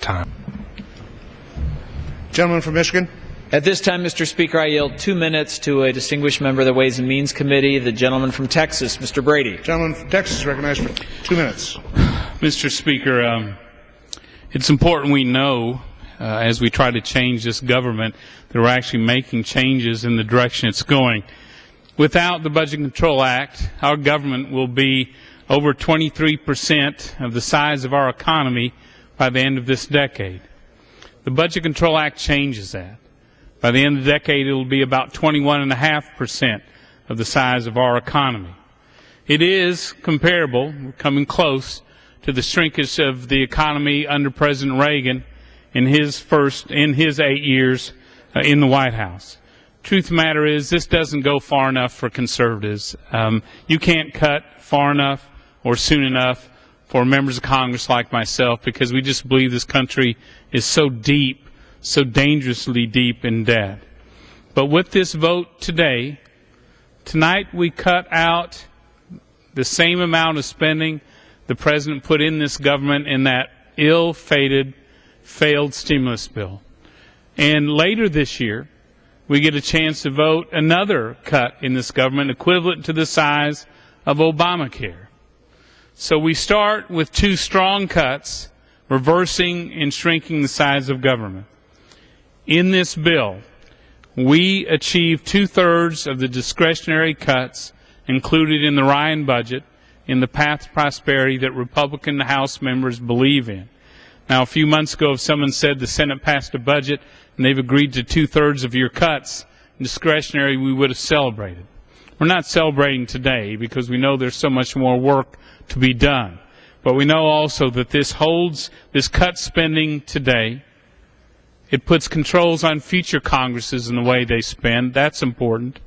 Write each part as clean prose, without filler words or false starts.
time. Gentleman from Michigan. At this time, Mr. Speaker, I yield 2 minutes to a distinguished member of the Ways and Means Committee, the gentleman from Texas, Mr. Brady. Gentleman from Texas, recognized for 2 minutes. Mr. Speaker, it's important we know, as we try to change this government, that we're actually making changes in the direction it's going. Without the Budget Control Act, our government will be over 23% of the size of our economy by the end of this decade. The Budget Control Act changes that. By the end of the decade, it will be about 21.5% of the size of our economy. It is comparable, we're coming close, to the shrinkage of the economy under President Reagan in his 8 years in the White House. Truth of the matter is, this doesn't go far enough for conservatives. You can't cut far enough or soon enough for members of Congress like myself, because we just believe this country is so deep, so dangerously deep in debt. But with this vote today, tonight we cut out the same amount of spending the President put in this government in that ill-fated, failed stimulus bill. And later this year, we get a chance to vote another cut in this government equivalent to the size of Obamacare. So we start with 2 strong cuts, reversing and shrinking the size of government. In this bill, we achieve 2/3 of the discretionary cuts included in the Ryan budget in the path to prosperity that Republican House members believe in. Now, a few months ago, if someone said the Senate passed a budget and they've agreed to 2/3 of your cuts discretionary, we would have celebrated. We're not celebrating today because we know there's so much more work to be done. But we know also that this cut spending today. It puts controls on future Congresses in the way they spend. That's important.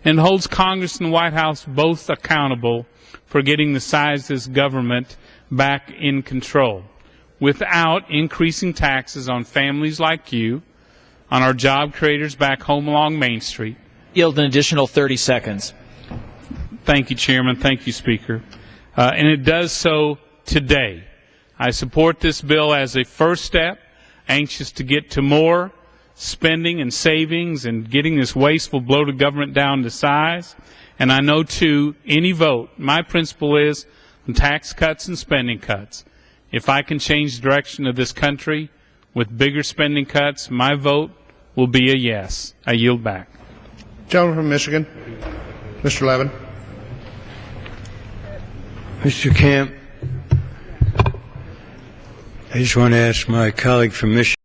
And holds Congress and the White House both accountable for getting the size of this government back in control without increasing taxes on families like you, on our job creators back home along Main Street. Yield an additional 30 seconds. Thank you, Chairman. Thank you, Speaker. And it does so today. I support this bill as a first step, anxious to get to more spending and savings and getting this wasteful, bloated government down to size. And I know, too, any vote, my principle is on tax cuts and spending cuts. If I can change the direction of this country with bigger spending cuts, my vote will be a yes. I yield back. Gentleman from Michigan, Mr. Levin. Mr. Camp, I just want to ask my colleague from Michigan.